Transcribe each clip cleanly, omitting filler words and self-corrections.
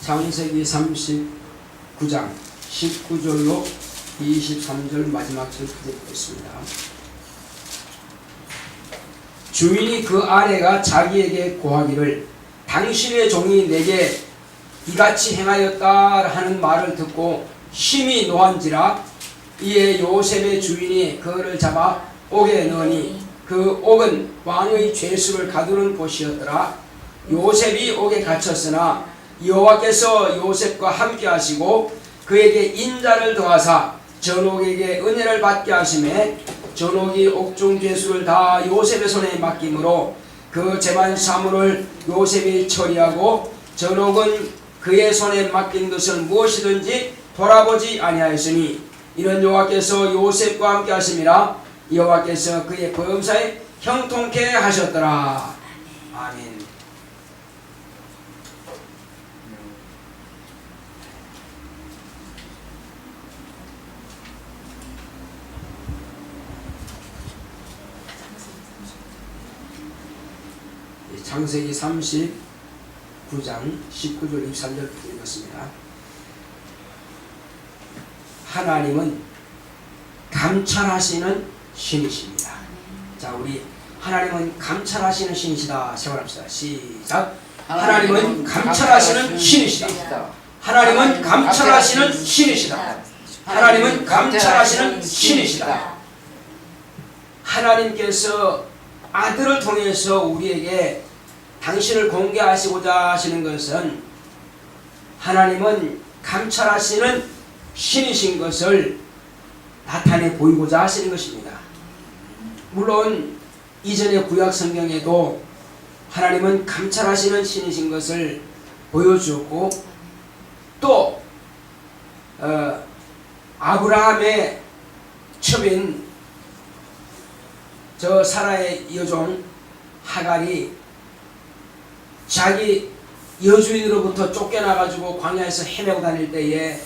창세기 39장 19절로 23절 마지막 절까지 보겠습니다. 주인이 그 아내가 자기에게 고하기를 당신의 종이 내게 이같이 행하였다 하는 말을 듣고 심히 노한지라. 이에 요셉의 주인이 그를 잡아 옥에 넣으니 그 옥은 왕의 죄수를 가두는 곳이었더라. 요셉이 옥에 갇혔으나 여호와께서 요셉과 함께 하시고 그에게 인자를 더하사 전옥에게 은혜를 받게 하심에 전옥이 옥중 죄수를 다 요셉의 손에 맡기므로 그 재반 사물을 요셉이 처리하고 전옥은 그의 손에 맡긴 것을 무엇이든지 돌아보지 아니하였으니 이는 여호와께서 요셉과 함께 하심이라. 여호와께서 그의 범사에 형통케 하셨더라. 아멘. 창세기 39장 19절 23절 읽었습니다. 하나님은 감찰하시는 신이십니다. 자, 우리 하나님은 감찰하시는 신이시다. 세월합시다. 시작. 하나님은 감찰하시는 신이시다. 하나님은 감찰하시는 신이시다. 하나님은 감찰하시는 신이시다. 하나님께서 아들을 통해서 우리에게 당신을 공개하시고자 하시는 것은 하나님은 감찰하시는 신이신 것을 나타내 보이고자 하시는 것입니다. 물론 이전의 구약 성경에도 하나님은 감찰하시는 신이신 것을 보여주었고 또 아브라함의 첩인 저 사라의 여종 하갈이 자기 여주인으로부터 쫓겨나가지고 광야에서 헤매고 다닐 때에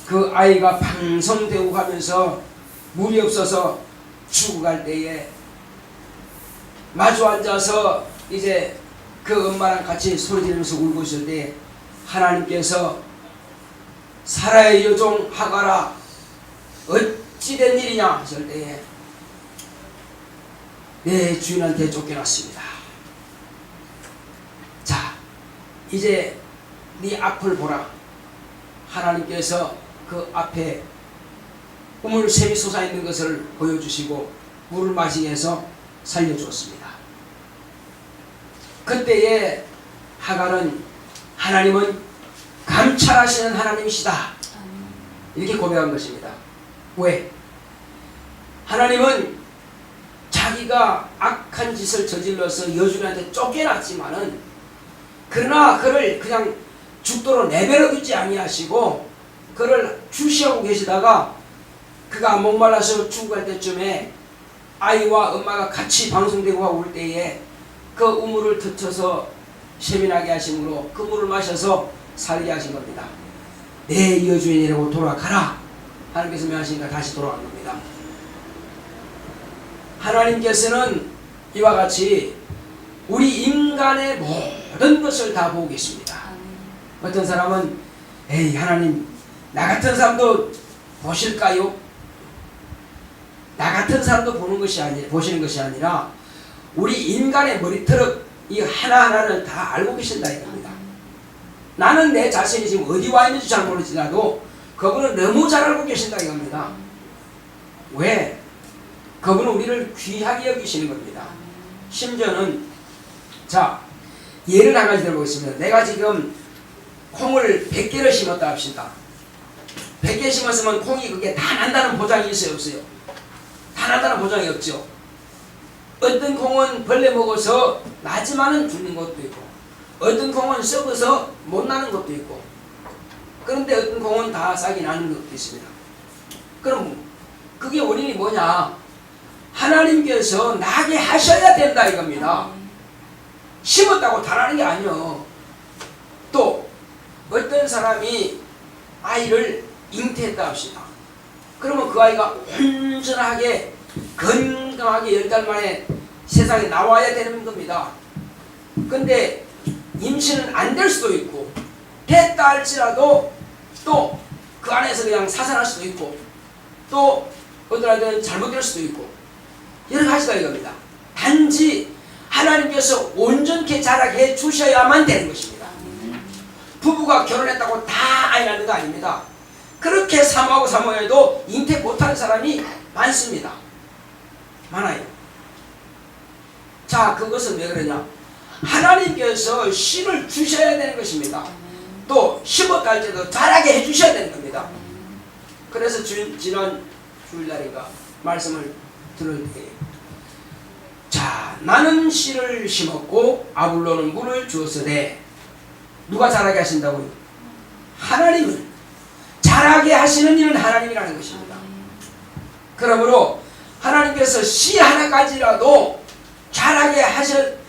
그 아이가 방성되고 가면서 물이 없어서 죽어갈 때에 마주 앉아서 이제 그 엄마랑 같이 소리 지르면서 울고 있을 때 하나님께서 사라의 여종 하갈아 어찌 된 일이냐 하실 때에 내 주인한테 쫓겨났습니다. 자, 이제 네 앞을 보라. 하나님께서 그 앞에 우물샘이 솟아있는 것을 보여주시고 물을 마시게 해서 살려주었습니다. 그때에 하갈은 하나님은 감찰하시는 하나님이시다 이렇게 고백한 것입니다. 왜? 하나님은 자기가 악한 짓을 저질러서 여주인한테 쫓겨났지만은 그러나 그를 그냥 죽도록 내버려 두지 아니하시고 그를 주시하고 계시다가 그가 목말라서 죽어갈 때쯤에 아이와 엄마가 같이 방송되고 올 때에 그 우물을 터쳐서 쇠민하게 하심으로 그 물을 마셔서 살게 하신 겁니다. 내 여주인이라고 돌아가라. 하나님께서 명하시니까 다시 돌아간 겁니다. 하나님께서는 이와 같이 우리 인간의 모든 것을 다 보고 계십니다. 어떤 사람은 에이 하나님 나 같은 사람도 보실까요? 나 같은 사람도 보는 것이 아니라 보시는 것이 아니라 우리 인간의 머리털을 이 하나하나를 다 알고 계신다 이겁니다. 나는 내 자신이 지금 어디 와 있는지 잘 모르지라도 그분은 너무 잘 알고 계신다 이겁니다. 왜? 그분은 우리를 귀하게 여기시는 겁니다. 심지어는 자 예를 한 가지 들어보겠습니다. 내가 지금 콩을 100개를 심었다 합시다. 100개 심었으면 콩이 그게 다 난다는 보장이 있어요 없어요? 다 난다는 보장이 없죠. 어떤 콩은 벌레 먹어서 나지만은 죽는 것도 있고 어떤 콩은 썩어서 못 나는 것도 있고 그런데 어떤 콩은 다 싹이 나는 것도 있습니다. 그럼 그게 원인이 뭐냐? 하나님께서 나게 하셔야 된다 이겁니다. 심었다고 다 나는 게 아니요. 또 어떤 사람이 아이를 잉태했다 합시다. 그러면 그 아이가 온전하게 건강하게 10달 만에 세상에 나와야 되는 겁니다. 근데 임신은 안 될 수도 있고 했다 할지라도 또 그 안에서 그냥 사산할 수도 있고 또 어떤 아이들은 잘못될 수도 있고 여러 가지가 이겁니다. 단지 하나님께서 온전케 자라게 주셔야만 되는 것입니다. 부부가 결혼했다고 다 아이 낳는 거 아닙니다. 그렇게 사모하고 사모해도 잉태 못하는 사람이 많습니다. 많아요. 자, 그것은 왜 그러냐? 하나님께서 씨를 주셔야 되는 것입니다. 또 심었다 할지라도 자라게 해주셔야 되는 겁니다. 그래서 지난 주일날인가 말씀을 들을 때, 자, 나는 씨를 심었고 아블로는 물을 주었으되 누가 자라게 하신다고요? 하나님은. 자라게 하시는 이는 하나님이라는 것입니다. 그러므로 하나님께서 씨 하나까지라도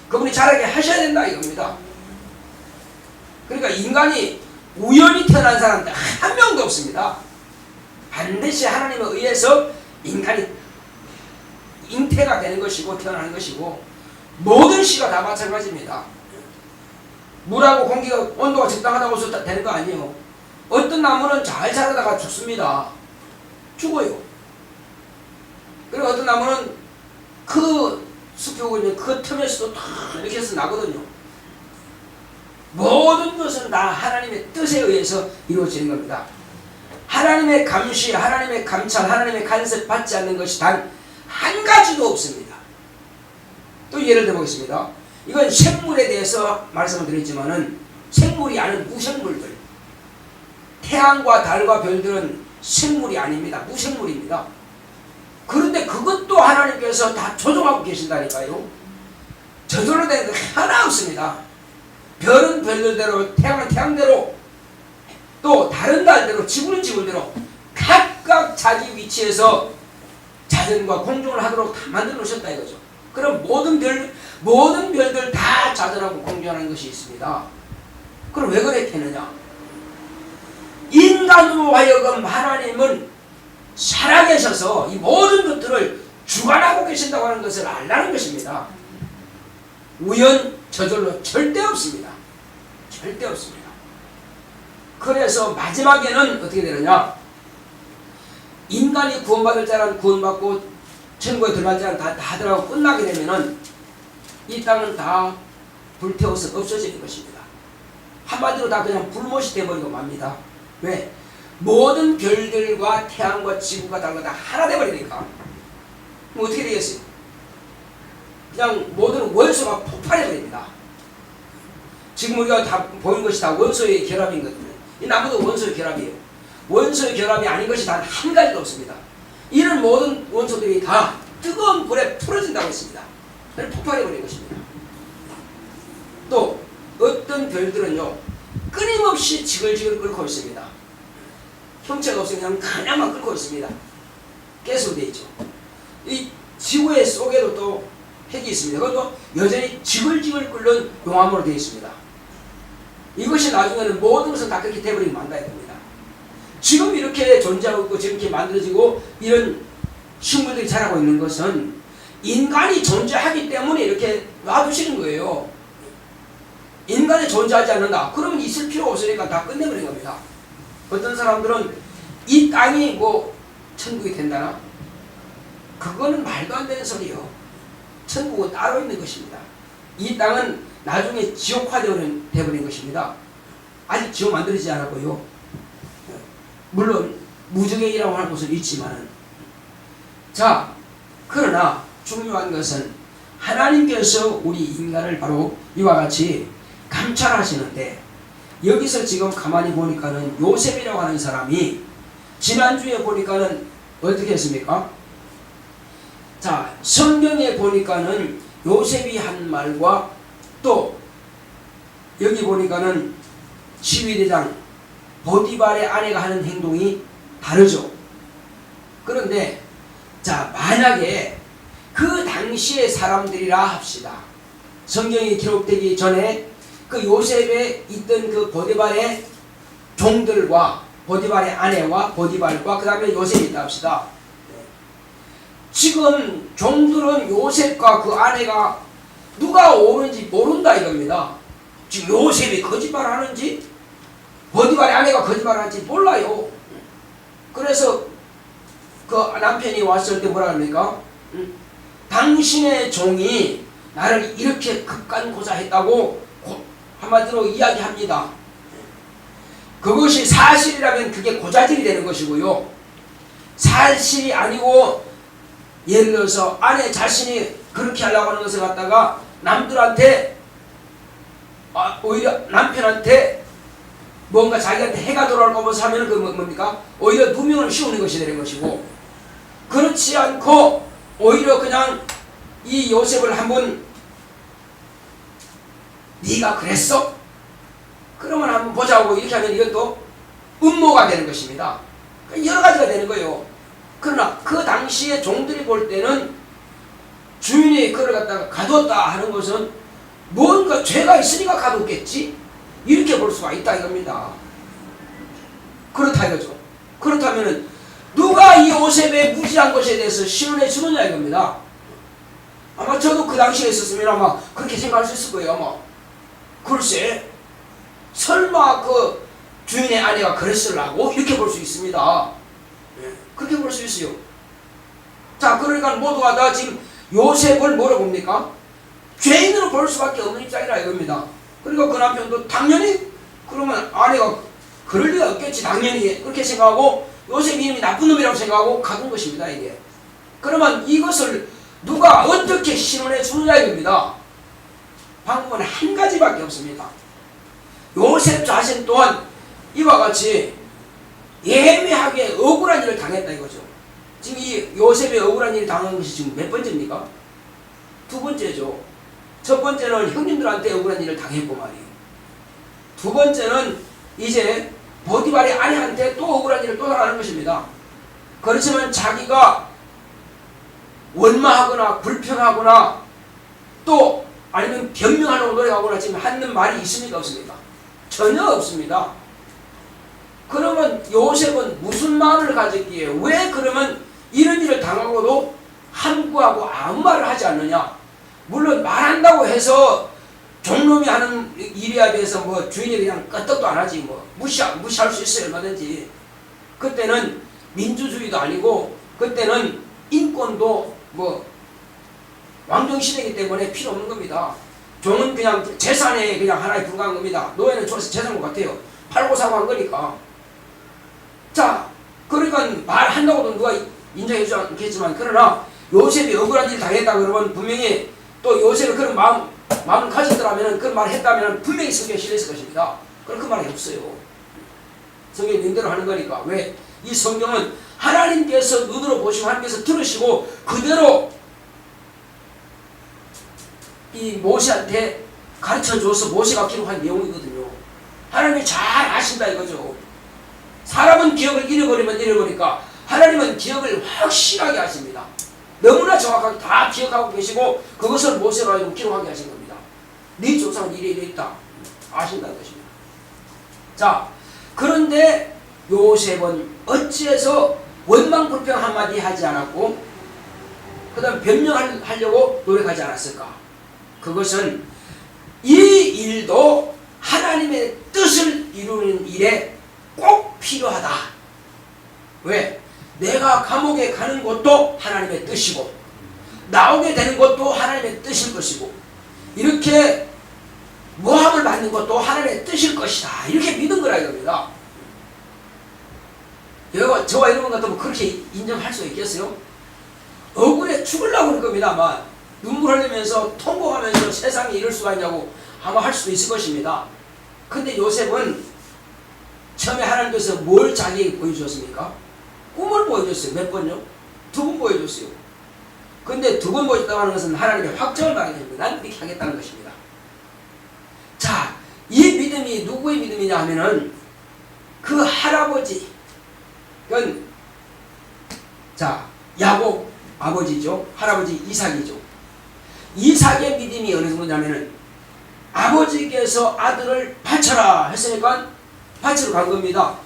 그분이 자라게 하셔야 된다 이겁니다. 그러니까 인간이 우연히 태어난 사람들 한 명도 없습니다. 반드시 하나님에 의해서 인간이 잉태가 되는 것이고 태어나는 것이고, 모든 씨가 다 마찬가지입니다. 물하고 공기가 온도가 적당하다고 해서 되는 거 아니에요. 어떤 나무는 잘 자라다가 죽습니다. 죽어요. 그리고 어떤 나무는 그 숲이 오고 있는 그 틈에서도 다 이렇게 해서 나거든요. 모든 것은 다 하나님의 뜻에 의해서 이루어지는 겁니다. 하나님의 감시, 하나님의 감찰, 하나님의 간섭 받지 않는 것이 단 한 가지도 없습니다. 또 예를 들어 보겠습니다. 이건 생물에 대해서 말씀을 드렸지만은 생물이 아닌 무생물들, 태양과 달과 별들은 생물이 아닙니다. 무생물입니다. 그런데 그것도 하나님께서 다 조종하고 계신다니까요. 저절로 되는 거 하나 없습니다. 별은 별들대로, 태양은 태양대로, 또 다른 달대로, 지구는 지구대로 각각 자기 위치에서 자전과 공중을 하도록 다 만들어 놓으셨다 이거죠. 그럼 모든 별들 다 자전하고 공중하는 것이 있습니다. 그럼 왜 그랬겠느냐? 인간으로 하여금 하나님은 살아계셔서 이 모든 것들을 주관하고 계신다고 하는 것을 알라는 것입니다. 우연, 저절로 절대 없습니다. 절대 없습니다. 그래서 마지막에는 어떻게 되느냐? 인간이 구원받을 자는 구원받고 천국에 들어간 자는 다 하더라고 끝나게 되면은 이 땅은 다 불태워서 없어지는 것입니다. 한마디로 다 그냥 불못이 되어버리고 맙니다. 왜? 모든 별들과 태양과 지구가 다 하나 되어버리니까. 그럼 어떻게 되겠어요? 그냥 모든 원소가 폭발해버립니다. 지금 우리가 다 보이는 것이 다 원소의 결합인 거거든요. 이 나무도 원소의 결합이에요. 원소의 결합이 아닌 것이 단 한 가지도 없습니다. 이런 모든 원소들이 다 뜨거운 불에 풀어진다고 했습니다. 폭발해버린 것입니다. 또 어떤 별들은요 끊임없이 지글지글 끓고 있습니다. 형체가 없이 그냥만 끓고 있습니다. 가스로 되어 있죠. 이 지구의 속에도 또 핵이 있습니다. 그것도 여전히 지글지글 끓는 용암으로 되어 있습니다. 이것이 나중에는 모든 것을 다 그렇게 되어버리면 만다야 됩니다. 지금 이렇게 존재하고 있고 지금 이렇게 만들어지고 이런 식물들이 자라고 있는 것은 인간이 존재하기 때문에 이렇게 놔두시는 거예요. 인간이 존재하지 않는다. 그러면 있을 필요가 없으니까 다 끝내버린 겁니다. 어떤 사람들은 이 땅이 뭐 천국이 된다나? 그거는 말도 안 되는 소리예요. 천국은 따로 있는 것입니다. 이 땅은 나중에 지옥화되어버린 것입니다. 아직 지옥 만들어지지 않았고요. 물론 무적행이라고 하는 곳은 있지만은, 자, 그러나 중요한 것은 하나님께서 우리 인간을 바로 이와 같이 감찰하시는데, 여기서 지금 가만히 보니까는 요셉이라고 하는 사람이 지난주에 보니까는 어떻게 했습니까? 자, 성경에 보니까는 요셉이 한 말과 또 여기 보니까는 지휘대장 보디발의 아내가 하는 행동이 다르죠. 그런데 자, 만약에 그 당시의 사람들이라 합시다. 성경이 기록되기 전에 그 요셉에 있던 그 보디발의 종들과 보디발의 아내와 보디발과 그 다음에 요셉이 있다 합시다. 지금 종들은 요셉과 그 아내가 누가 옳은지 모른다 이겁니다. 지금 요셉이 거짓말하는지 보디발의 아내가 거짓말하는지 몰라요. 그래서 그 남편이 왔을 때 뭐라 합니까? 당신의 종이 나를 이렇게 급간고사했다고 한마디로 이야기합니다. 그것이 사실이라면 그게 고자질이 되는 것이고요. 사실이 아니고 예를 들어서 아내 자신이 그렇게 하려고 하는 것을 갖다가 남들한테 오히려 남편한테 뭔가 자기한테 해가 돌아올 거면서 하면 그 뭡니까? 오히려 누명을 씌우는 것이 되는 것이고, 그렇지 않고 오히려 그냥 이 요셉을 한번 네가 그랬어? 그러면 한번 보자고 이렇게 하면 이것도 음모가 되는 것입니다. 여러 가지가 되는 거예요. 그러나 그 당시에 종들이 볼 때는 주인이 그를 갖다가 가뒀다 하는 것은 뭔가 죄가 있으니까 가뒀겠지? 이렇게 볼 수가 있다 이겁니다. 그렇다 이거죠. 그렇다면은 누가 이 요셉의 무지한 것에 대해서 신원해 주느냐 이겁니다. 아마 저도 그 당시에 있었으면 아마 그렇게 생각할 수 있을 거예요. 아마 글쎄 설마 그 주인의 아내가 그랬으려고 이렇게 볼 수 있습니다. 그렇게 볼 수 있어요. 자, 그러니까 모두가 다 지금 요셉을 뭐로 봅니까? 죄인으로 볼 수밖에 없는 입장이라 이겁니다. 그리고 그 남편도 당연히 그러면 아내가 그럴 리가 없겠지 당연히 그렇게 생각하고 요셉 이름이 나쁜 놈이라고 생각하고 가둔 것입니다. 이게 그러면 이것을 누가 어떻게 신원해 주느냐 이겁니다. 방법은 한 가지밖에 없습니다. 요셉 자신 또한 이와 같이 예매하게 억울한 일을 당했다 이거죠. 지금 이 요셉의 억울한 일을 당한 것이 지금 몇 번째입니까? 두 번째죠. 첫 번째는 형님들한테 억울한 일을 당했고 말이에요. 두 번째는 이제 보디발의 아내한테 또 억울한 일을 또 당하는 것입니다. 그렇지만 자기가 원망하거나 불평하거나 또 아니면 변명하려고 노력하거나 지금 하는 말이 있습니까? 없습니까? 전혀 없습니다. 그러면 요셉은 무슨 마음을 가졌기에 왜 그러면 이런 일을 당하고도 함구하고 아무 말을 하지 않느냐? 물론 말한다고 해서 종놈이 하는 일이야 대해서 뭐 주인이 그냥 끄떡도 안 하지 뭐 무시할 수 있어요 얼마든지. 그때는 민주주의도 아니고 그때는 인권도 뭐 왕정시대이기 때문에 필요 없는 겁니다. 종은 그냥 재산의 그냥 하나에 불과한 겁니다. 노예는 재산 것 같아요. 팔고 사고 한 거니까. 자, 그러니까 말한다고도 누가 인정해 주지 않겠지만 그러나 요셉이 억울한 일 당했다 그러면 분명히 또 요셉이 그런 마음을 가졌더라면 그런 말을 했다면 분명히 성경에 실렸을 것입니다. 그런 그 말이 없어요. 성경이 능대로 하는 거니까. 왜? 이 성경은 하나님께서 눈으로 보시고 하나님께서 들으시고 그대로 이 모세한테 가르쳐줘서 모세가 기록한 내용이거든요. 하나님이 잘 아신다 이거죠. 사람은 기억을 잃어버리면 잃어버리니까 하나님은 기억을 확실하게 하십니다. 너무나 정확하게 다 기억하고 계시고 그것을 모세로 하여금 기록하게 하신 겁니다. 네 조상은 이래 있다 아신다는 것입니다. 자, 그런데 요셉은 어찌해서 원망 불평 한마디 하지 않았고 그 다음 변명하려고 노력하지 않았을까? 그것은 이 일도 하나님의 뜻을 이루는 일에 꼭 필요하다. 왜? 내가 감옥에 가는 것도 하나님의 뜻이고 나오게 되는 것도 하나님의 뜻일 것이고 이렇게 모함을 받는 것도 하나님의 뜻일 것이다. 이렇게 믿은 거라 이겁니다. 저와 여러분 같으면 그렇게 인정할 수 있겠어요? 억울해 죽으려고 그럴 겁니다. 아마 눈물 흘리면서 통곡하면서 세상에 이럴 수가 있냐고 아마 할 수도 있을 것입니다. 근데 요셉은 처음에 하나님께서 뭘 자기에게 보여주셨습니까? 꿈을 보여줬어요. 몇 번요? 2번 보여줬어요. 근데 2번 보여줬다고 하는 것은 하나님의 확정을 받게 됩니다. 난 이렇게 하겠다는 것입니다. 자, 이 믿음이 누구의 믿음이냐 하면은 그 할아버지, 그건 자 야곱 아버지죠. 할아버지 이삭이죠. 이삭의 믿음이 어느 정도냐면은 아버지께서 아들을 바쳐라 했으니까 바치러 간 겁니다.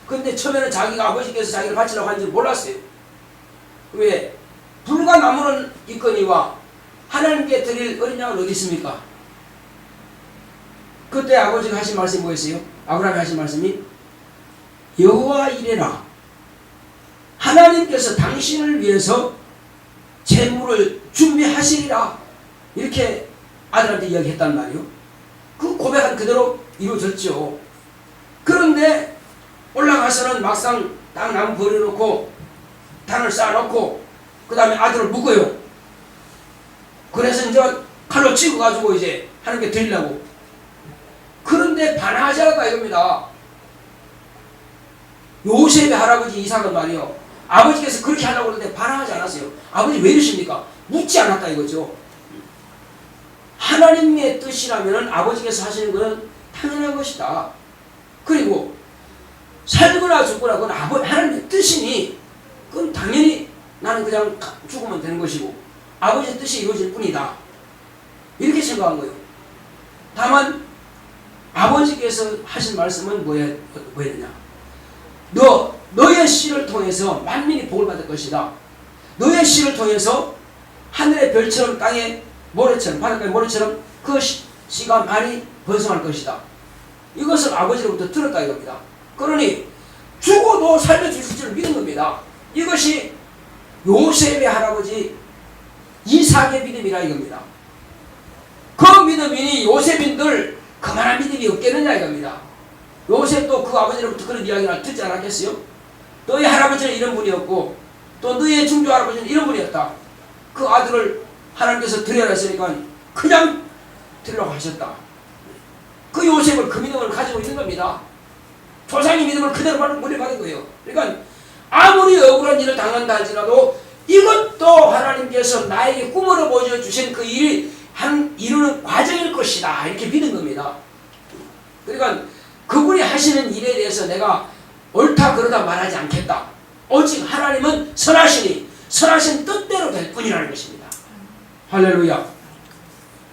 근데 처음에는 자기가 아버지께서 자기를 바치라고 하는지 몰랐어요. 왜? 불과 나무는 있거니와 하나님께 드릴 어린 양은 어디 있습니까? 그때 아버지가 하신 말씀이 뭐였어요? 아브라함이 하신 말씀이 여호와 이래라. 하나님께서 당신을 위해서 재물을 준비하시리라. 이렇게 아들한테 이야기했단 말이요. 그 고백한 그대로 이루어졌죠. 그런데 올라가서는 막상 땅 나무 버려놓고 단을 쌓아놓고 그 다음에 아들을 묶어요. 그래서 이제 칼로 찍어가지고 이제 하나님께 드리려고. 그런데 반하지 않았다 이겁니다. 요셉의 할아버지 이삭은 말이요, 아버지께서 그렇게 하려고 하는데 반하지 않았어요. 아버지 왜 이러십니까? 묻지 않았다 이거죠. 하나님의 뜻이라면 아버지께서 하시는 것은 당연한 것이다. 그리고 살거나 죽거나 그건 하나님의 뜻이니 그건 당연히 나는 그냥 죽으면 되는 것이고 아버지의 뜻이 이루어질 뿐이다. 이렇게 생각한 거예요. 다만 아버지께서 하신 말씀은 뭐였느냐? 너의 씨를 통해서 만민이 복을 받을 것이다. 너의 씨를 통해서 하늘의 별처럼 땅의 모래처럼 바닷가의 모래처럼 그 씨가 많이 번성할 것이다. 이것을 아버지로부터 들었다 이겁니다. 그러니 죽어도 살려주실 줄 믿은 겁니다. 이것이 요셉의 할아버지 이삭의 믿음이라 이겁니다. 그 믿음이니 요셉인들 그만한 믿음이 없겠느냐 이겁니다. 요셉도 그 아버지로부터 그런 이야기를 듣지 않았겠어요? 너희 할아버지는 이런 분이었고 또 너희 중조 할아버지는 이런 분이었다. 그 아들을 하나님께서 드려라 했으니까 그냥 드리려고 하셨다. 그 요셉을 그 믿음을 가지고 있는 겁니다. 조상의 믿음을 그대로 물려받은 거예요. 그러니까 아무리 억울한 일을 당한다 할지라도 이것도 하나님께서 나에게 꿈으로 보여주신 그 일이 이루는 과정일 것이다. 이렇게 믿은 겁니다. 그러니까 그분이 하시는 일에 대해서 내가 옳다 그러다 말하지 않겠다. 오직 하나님은 선하시니 선하신 뜻대로 될 뿐이라는 것입니다. 할렐루야.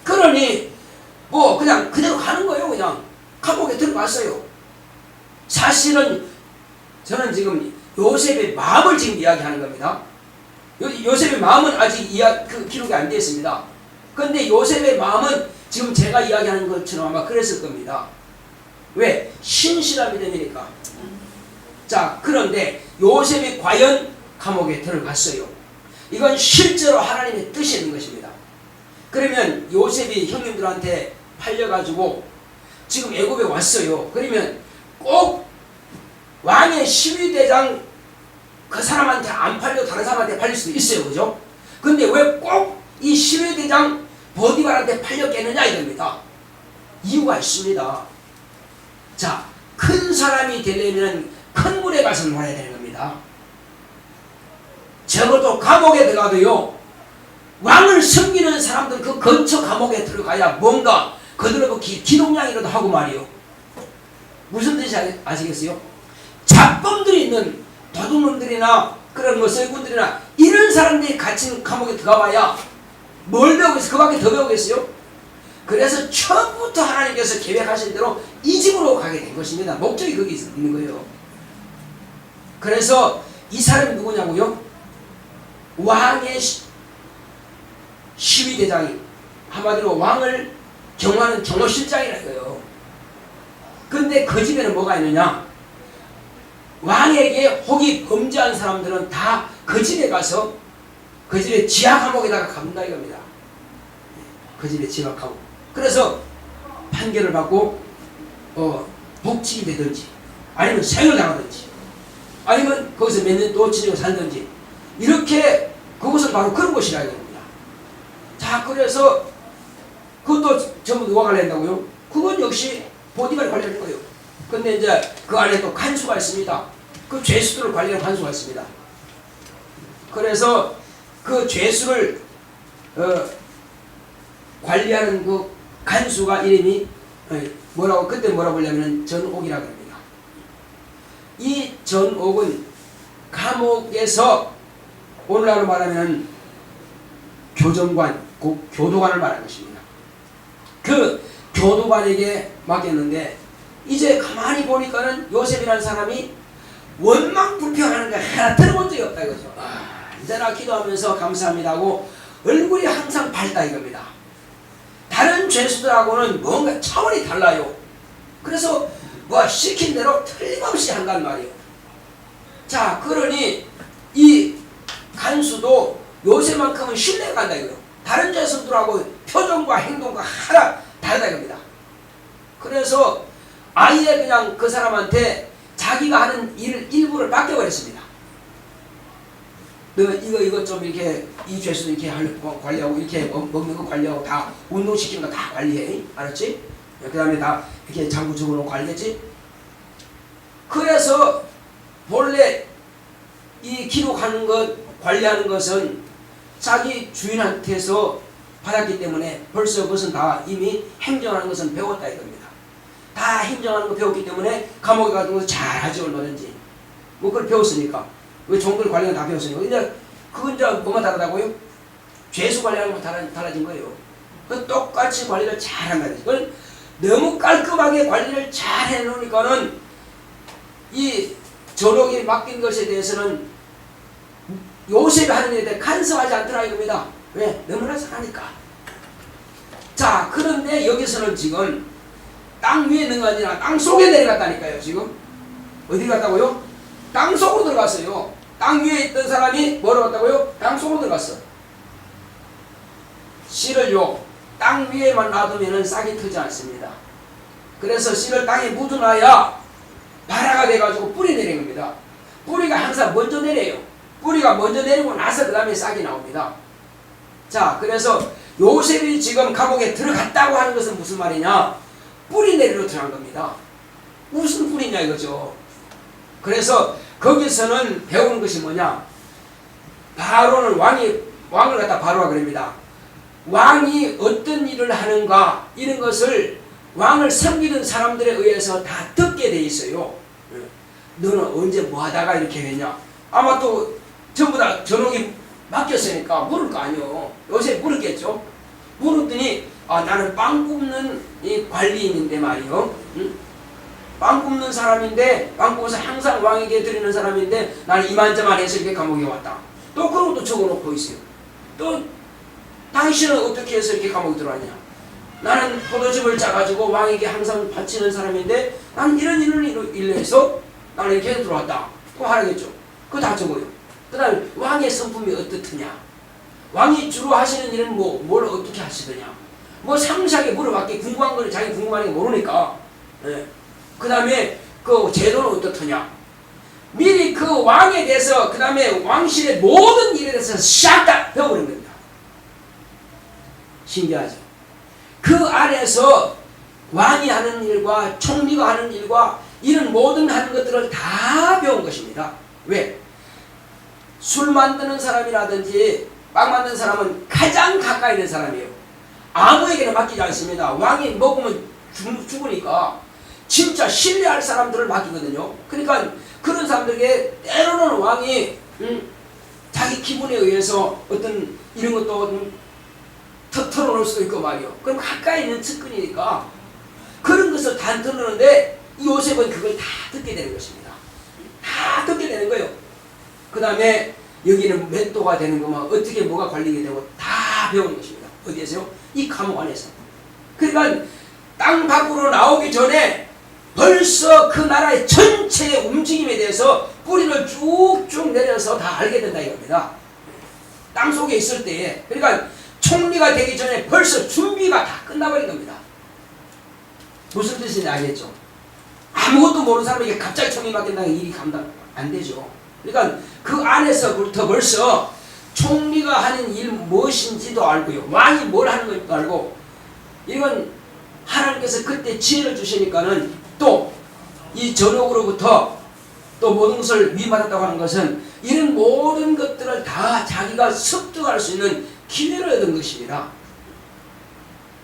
그러니 뭐 그냥 그대로 가는 거예요. 그냥 감옥에 들어갔어요. 사실은 저는 지금 요셉의 마음을 지금 이야기하는 겁니다. 요셉의 마음은 아직 그 기록이 안 되어 있습니다. 그런데 요셉의 마음은 지금 제가 이야기하는 것처럼 아마 그랬을 겁니다. 왜? 신실한 믿음이니까. 자, 그런데 요셉이 과연 감옥에 들어갔어요. 이건 실제로 하나님의 뜻이 있는 것입니다. 그러면 요셉이 형님들한테 팔려가지고 지금 애굽에 왔어요. 그러면 꼭 왕의 12대장 그 사람한테 안 팔려 다른 사람한테 팔릴 수도 있어요. 그죠? 근데 왜 꼭 이 12대장 보디발한테 팔렸겠느냐 이겁니다. 이유가 있습니다. 자, 큰 사람이 되려면 큰 물에 가서 놀아야 되는 겁니다. 적어도 감옥에 들어가도요, 왕을 섬기는 사람들 그 근처 감옥에 들어가야 뭔가 그들의 그 기동량이라도 하고 말이요. 무슨 뜻인지 아시겠어요? 잡범들이 있는 도둑놈들이나 그런 뭐 세군들이나 이런 사람들이 갇힌 감옥에 들어가봐야 뭘 배우겠어요? 그밖에 더 배우겠어요? 그래서 처음부터 하나님께서 계획하신 대로 이 집으로 가게 된 것입니다. 목적이 거기 있는 거예요. 그래서 이 사람이 누구냐고요? 왕의 시위대장이, 한마디로 왕을 경호하는 경호실장이라 이거예요. 근데 그 집에는 뭐가 있느냐? 왕에게 혹이 범죄한 사람들은 다 그 집에 가서 그 집에 지하 감옥에다가 가둔다 이겁니다. 그 집에 지하 감옥. 그래서 판결을 받고 복직이 되든지 아니면 생을 당하든지 아니면 거기서 몇 년 또 지내고 살든지 이렇게 그것은 바로 그런 곳이라 이겁니다. 자, 그래서 그것도 전부 누가 관리한다고요? 그건 역시 보디발이 관리하는 거예요. 근데 이제 그 안에 또 간수가 있습니다. 그 죄수들을 관리하는 간수가 있습니다. 그래서 그 죄수를 관리하는 그 간수가 이름이 그때 뭐라고 하냐면 전옥이라고 합니다. 이 전옥은 감옥에서 오늘날로 말하면 교정관, 교도관을 말하는 것입니다. 그 교도관에게 맡겼는데 이제 가만히 보니까는 요셉이라는 사람이 원망불평하는 거 하나 들어본 적이 없다 이거죠. 이제나 기도하면서 감사합니다 하고 얼굴이 항상 밝다 이겁니다. 다른 죄수들하고는 뭔가 차원이 달라요. 그래서 뭐 시킨 대로 틀림없이 한단 말이에요. 자, 그러니 이 간수도 요새만큼은 신뢰가 간다 이거예요. 다른 자손들하고 표정과 행동과 하나 다르다 이겁니다. 그래서 아예 그냥 그 사람한테 자기가 하는 일부를 맡겨버렸습니다. 너 이거 좀 이렇게 이 죄수도 이렇게 관리하고 이렇게 먹는 거 관리하고 다 운동시키는 거 다 관리해. 알았지? 그 다음에 다 이렇게 장구 적어놓고 알겠지? 그래서 본래 이 기록하는 것, 관리하는 것은 자기 주인한테서 받았기 때문에 벌써 그것은 다 이미 행정하는 것은 배웠다 이겁니다. 다 행정하는 거 배웠기 때문에 감옥에 가서 잘하지 얼마든지. 뭐 그걸 배웠으니까. 왜 종들 관리는 다 배웠으니까. 근데 그건 이제 뭐가 다르다고요? 죄수 관리하는 거 달라진 거예요. 그 똑같이 관리를 잘한다. 그걸 너무 깔끔하게 관리를 잘 해놓으니까는 이 전옥이 맡긴 것에 대해서는 요셉이 하는 일에 대해 간섭하지 않더라 이겁니다. 왜? 너무나 잘하니까. 자, 그런데 여기서는 지금 땅 위에 있는 거 아니라 땅 속에 내려갔다니까요. 지금 어디 갔다고요? 땅 속으로 들어갔어요. 땅 위에 있던 사람이 뭐로 갔다고요? 땅 속으로 들어갔어. 씨를요 땅 위에만 놔두면 싹이 트지 않습니다. 그래서 씨를 땅에 묻어놔야 발화가 돼가지고 뿌리 내리는 겁니다. 뿌리가 항상 먼저 내려요. 뿌리가 먼저 내리고 나서 그 다음에 싹이 나옵니다. 자, 그래서 요셉이 지금 감옥에 들어갔다고 하는 것은 무슨 말이냐? 뿌리 내리러 들어간 겁니다. 무슨 뿌리냐 이거죠. 그래서 거기서는 배우는 것이 뭐냐? 바로는 왕을 갖다 바로가 그럽니다. 왕이 어떤 일을 하는가 이런 것을 왕을 섬기는 사람들에 의해서 다 듣게 돼 있어요. 너는 언제 뭐 하다가 이렇게 했냐? 아마 또 전부 다 전옥이 맡겼으니까 물을 거 아니요. 요새 물었겠죠. 물었더니 나는 빵 굽는 이 관리인인데 말이요. 빵 굽는 사람인데 빵 굽어서 항상 왕에게 드리는 사람인데 나는 이만저만 해서 이렇게 감옥에 왔다. 또 그런 것도 적어놓고 있어요. 또 당신은 어떻게 해서 이렇게 감옥에 들어왔냐? 나는 포도즙을 짜가지고 왕에게 항상 바치는 사람인데 나는 이런 일로 해서 나는 이렇게 들어왔다. 또 하라겠죠. 그거 다 적어요. 그 다음에 왕의 성품이 어떻느냐? 왕이 주로 하시는 일은 뭘 어떻게 하시더냐? 뭐 상세하게 물어봤기 궁금한 거는 자기 궁금한 게 모르니까. 그 다음에 그 제도는 어떻더냐? 미리 그 왕에 대해서 그 다음에 왕실의 모든 일에 대해서 싹 다 배워버린 겁니다. 신기하죠? 그 안에서 왕이 하는 일과 총리가 하는 일과 이런 모든 하는 것들을 다 배운 것입니다. 왜? 술 만드는 사람이라든지 빵 만드는 사람은 가장 가까이 있는 사람이에요. 아무에게나 맡기지 않습니다. 왕이 먹으면 죽으니까 진짜 신뢰할 사람들을 맡기거든요. 그러니까 그런 사람들에게 때로는 왕이 자기 기분에 의해서 어떤 이런 것도 털어놓을 수도 있고 말이요. 그럼 가까이 있는 측근이니까 그런 것을 다 들었는데 요셉은 그걸 다 듣게 되는 것입니다. 다 듣게 되는 거예요. 그 다음에 여기는 멘토가 되는 거면 어떻게 뭐가 관리게 되고 다 배우는 것입니다. 어디에서요? 이 감옥 안에서. 그러니까 땅 밖으로 나오기 전에 벌써 그 나라의 전체의 움직임에 대해서 뿌리를 쭉쭉 내려서 다 알게 된다 이겁니다. 땅 속에 있을 때에. 그러니까 총리가 되기 전에 벌써 준비가 다 끝나버린 겁니다. 무슨 뜻인지 알겠죠? 아무것도 모르는 사람에게 갑자기 총리 맡긴다는 일이 감당 안 되죠. 그러니까 그 안에서부터 벌써 총리가 하는 일 무엇인지도 알고요. 왕이 뭘 하는 것도 알고 이건 하나님께서 그때 지혜를 주시니까는 또 이 전옥으로부터 또 모든 것을 위임받았다고 하는 것은 이런 모든 것들을 다 자기가 습득할 수 있는 기회를 얻은 것입니다.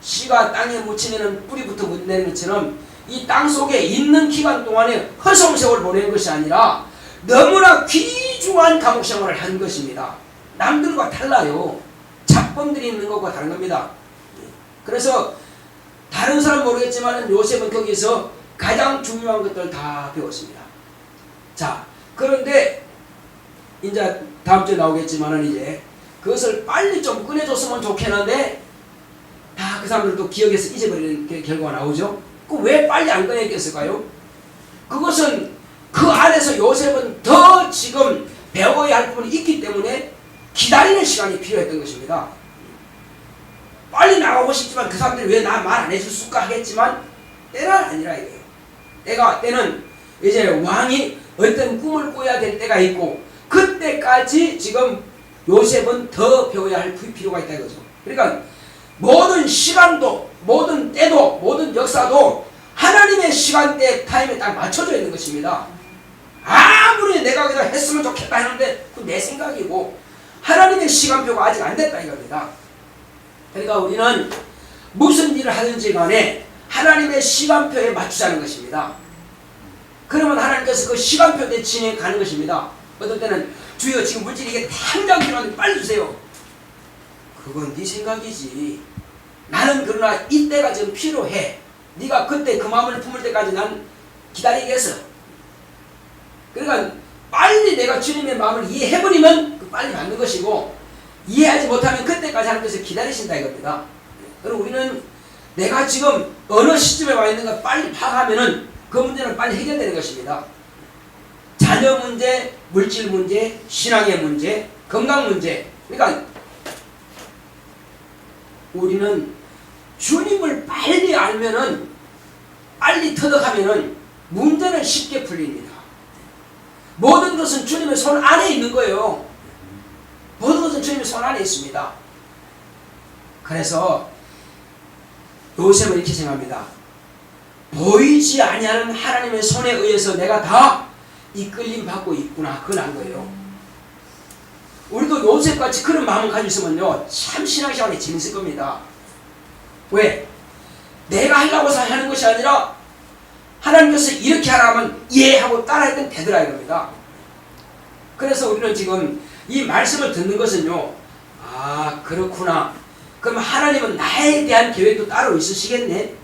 씨가 땅에 묻히면 뿌리부터 내리는 것처럼 이 땅 속에 있는 기간 동안에 허송세월을 보낸 것이 아니라 너무나 귀중한 감옥 생활을 한 것입니다. 남들과 달라요. 작범들이 있는 것과 다른 겁니다. 그래서 다른 사람 모르겠지만 요셉은 거기서 가장 중요한 것들 다 배웠습니다. 자, 그런데 이제 다음 주에 나오겠지만은 이제 그것을 빨리 좀 꺼내줬으면 좋겠는데 다 그 사람들도 기억에서 잊어버리는 결과가 나오죠. 그 왜 빨리 안 꺼냈겠을까요? 그것은 그 안에서 요셉은 더 지금 배워야 할 부분이 있기 때문에 기다리는 시간이 필요했던 것입니다. 빨리 나가고 싶지만 그 사람들이 왜 나 말 안 해줬을까 하겠지만 때는 아니라 이거예요. 때는 이제 왕이 어떤 꿈을 꿔야 될 때가 있고 그때까지 지금 요셉은 더 배워야 할 필요가 있다 이거죠. 그러니까 모든 시간도 모든 때도 모든 역사도 하나님의 시간대 타임에 딱 맞춰져 있는 것입니다. 아무리 내가 그냥 했으면 좋겠다 했는데 그건 내 생각이고 하나님의 시간표가 아직 안 됐다 이겁니다. 그러니까 우리는 무슨 일을 하든지 간에 하나님의 시간표에 맞추자는 것입니다. 그러면 하나님께서 그 시간표에 진행가는 것입니다. 어떤 때는 주여 지금 물질이 이게 당장 필요한데 빨리 주세요. 그건 네 생각이지. 나는 그러나 이때가 지금 필요해. 네가 그때 그 마음을 품을 때까지 난 기다리겠어. 그러니까 빨리 내가 주님의 마음을 이해해버리면 빨리 받는 것이고 이해하지 못하면 그때까지 하나님께서 기다리신다 이겁니다. 그럼 우리는 내가 지금 어느 시점에 와 있는가 빨리 파악하면은 그 문제는 빨리 해결되는 것입니다. 자녀 문제, 물질 문제, 신앙의 문제, 건강 문제. 그러니까 우리는 주님을 빨리 알면은 빨리 터득하면은 문제는 쉽게 풀립니다. 모든 것은 주님의 손 안에 있는 거예요. 모든 것은 주님의 손 안에 있습니다. 그래서 요셉은 이렇게 생각합니다. 보이지 아니하는 하나님의 손에 의해서 내가 다 이끌림 받고 있구나. 그건 안 거예요. 우리도 요셉같이 그런 마음을 가지고 있으면요 참 신앙생활이 재밌을 겁니다. 왜? 내가 하려고 하는 것이 아니라 하나님께서 이렇게 하라면 예 하고 따라했던 되더라 이겁니다. 그래서 우리는 지금 이 말씀을 듣는 것은요 아 그렇구나. 그럼 하나님은 나에 대한 계획도 따로 있으시겠네.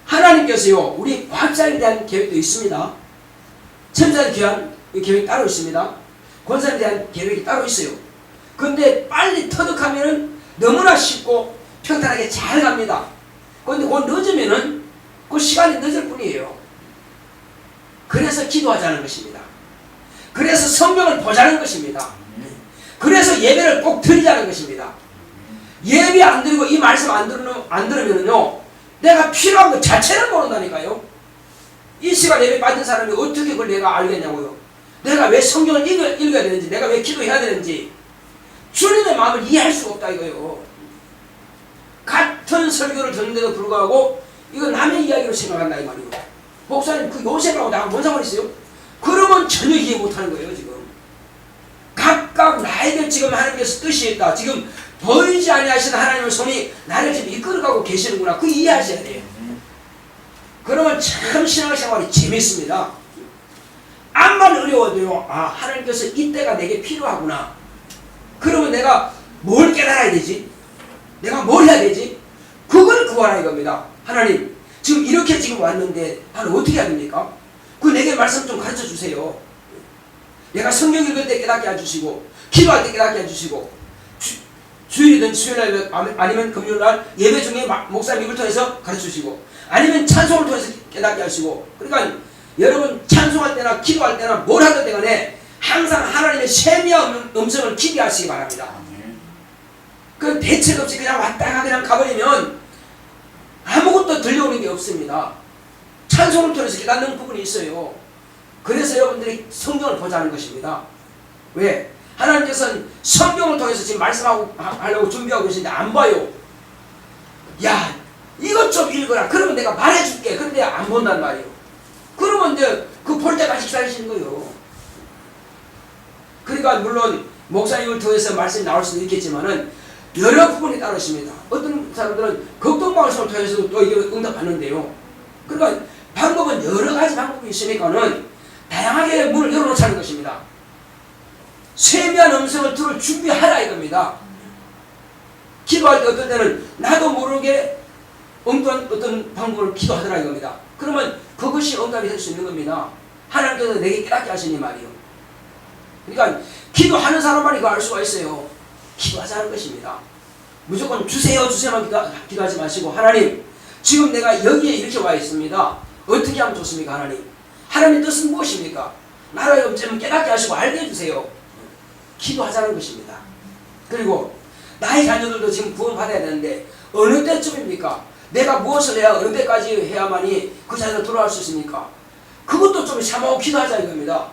하나님께서요 우리 과학자에 대한 계획도 있습니다. 천사에 대한 계획이 따로 있습니다. 권사에 대한 계획이 따로 있어요. 근데 빨리 터득하면은 너무나 쉽고 평탄하게 잘 갑니다. 그런데 그거 늦으면은 그 시간이 늦을 뿐이에요. 그래서 기도하자는 것입니다. 그래서 성경을 보자는 것입니다. 그래서 예배를 꼭 드리자는 것입니다. 예배 안 드리고 이 말씀 안 들으면요 내가 필요한 것 자체를 모른다니까요. 이 시간 예배 받은 사람이 어떻게 그걸 내가 알겠냐고요. 내가 왜 성경을 읽어야 되는지 내가 왜 기도해야 되는지 주님의 마음을 이해할 수가 없다 이거예요. 같은 설교를 듣는데도 불구하고 이거 남의 이야기로 생각한다 이 말이에요. 목사님 그 요셉하고 나하고 뭔 상관 있어요? 그러면 전혀 이해 못하는 거예요. 지금 각각 나에게 지금 하나님께서 뜻이 있다. 지금 보이지 아니하시는 하나님의 손이 나를 지금 이끌어가고 계시는구나. 그 이해하셔야 돼요. 그러면 참 신앙생활이 재밌습니다. 암만 어려워도요 아 하나님께서 이때가 내게 필요하구나. 그러면 내가 뭘 깨달아야 되지? 내가 뭘 해야 되지? 그걸 구하라 이겁니다. 하나님 지금 이렇게 지금 왔는데 나는 어떻게 해야 됩니까? 그 내게 말씀 좀 가르쳐 주세요. 내가 성경 읽을 때 깨닫게 해주시고 기도할 때 깨닫게 해주시고 주일이든 수요일날 아니면 금요일날 예배 중에 목사님 입을 통해서 가르쳐 주시고 아니면 찬송을 통해서 깨닫게 하시고 그러니까 여러분 찬송할 때나 기도할 때나 뭘 하든 간에 항상 하나님의 세미한 음성을 기대하시기 바랍니다. 그 대책 없이 그냥 왔다가 그냥 가버리면 아무것도 들려오는 게 없습니다. 찬송을 통해서 깨닫는 부분이 있어요. 그래서 여러분들이 성경을 보자는 것입니다. 왜? 하나님께서는 성경을 통해서 지금 말씀하려고 준비하고 계시는데 안 봐요. 야 이것 좀 읽어라. 그러면 내가 말해줄게. 그런데 안 본단 말이에요. 그러면 이제 그 볼 때까지 기다리시는 거예요. 그러니까 물론 목사님을 통해서 말씀이 나올 수도 있겠지만은 여러 부분이 따로 있습니다. 어떤 사람들은 극동방송을 통해서도 또 이게 응답하는데요. 그러니까 방법은 여러 가지 방법이 있으니까는 다양하게 문을 열어놓자는 것입니다. 세미한 음성을 들을 준비하라 이겁니다. 기도할 때 어떨 때는 나도 모르게 엉뚱한 어떤 방법을 기도하더라 이겁니다. 그러면 그것이 응답이 될 수 있는 겁니다. 하나님께서 내게 깨닫게 하시니 말이요. 그러니까 기도하는 사람만이 그거 알 수가 있어요. 기도하자는 것입니다. 무조건 주세요 주세요만 기도하지 마시고 하나님 지금 내가 여기에 이렇게 와 있습니다. 어떻게 하면 좋습니까 하나님? 하나님의 뜻은 무엇입니까? 나를 좀 깨닫게 하시고 알게 해주세요. 기도하자는 것입니다. 그리고 나의 자녀들도 지금 구원받아야 되는데 어느 때쯤입니까? 내가 무엇을 해야 어느 때까지 해야만이 그 자녀를 돌아올 수 있습니까? 그것도 좀 참아오고 기도하자 이겁니다.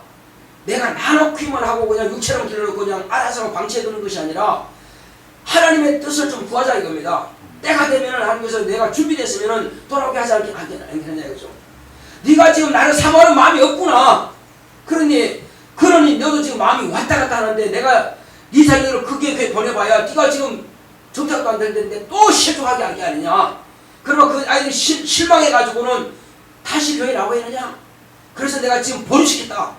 내가 나놓기만 하고 그냥 육체랑 길러놓고 그냥 알아서 방치해두는 것이 아니라 하나님의 뜻을 좀 구하자 이겁니다. 때가 되면은 하나님께서 내가 준비됐으면은 돌아오게 하지 않겠냐 이거죠. 네가 지금 나를 사모하는 마음이 없구나. 그러니 너도 지금 마음이 왔다 갔다 하는데 내가 네 자녀를 크게 보내봐야 네가 지금 정착도 안 되는데 또 실족하게 하게 아니냐. 그러면 그 아이들이 실망해가지고는 다시 교회 나오게 하느냐. 그래서 내가 지금 버리시겠다.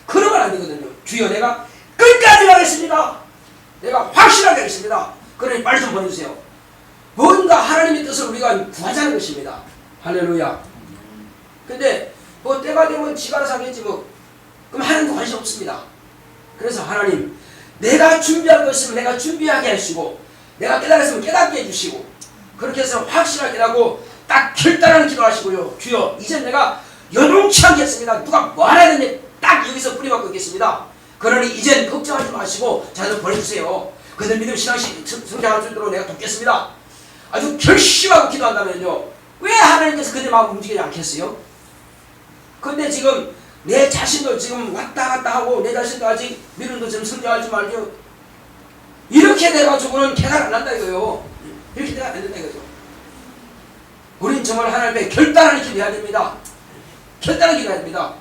그러면 안 되거든요. 주여 내가 끝까지 가겠습니다. 내가 확실하게 하겠습니다. 그러니 빨리 좀 보내주세요. 뭔가 하나님의 뜻을 우리가 구하자는 것입니다. 할렐루야. 근데 뭐 때가 되면 지가 알아서 하겠지 뭐. 그럼 하나님도 관심 없습니다. 그래서 하나님 내가 준비할 것이면 내가 준비하게 하시고 내가 깨달았으면 깨닫게 해주시고 그렇게 해서 확실하게 하고 딱 결단하는 기도하시고요. 주여 이제 내가 여동치 않겠습니다. 누가 뭐 하라 했는지 딱 여기서 뿌리박고 있겠습니다. 그러니 이젠 걱정하지 마시고 자녀 보내주세요. 그들 믿음 신앙 성장할 수 있도록 내가 돕겠습니다. 아주 결심하고 기도한다면요. 왜 하나님께서 그들 마음 움직이지 않겠어요? 근데 지금 내 자신도 지금 왔다 갔다 하고 내 자신도 아직 믿음도 좀 성장하지 말죠. 이렇게 돼가지고는 개가 안 난다 이거요. 이렇게 돼가 안 된다 이거죠. 우린 정말 하나님 앞에 결단하는 기도해야 됩니다. 결단하는 기도해야 됩니다.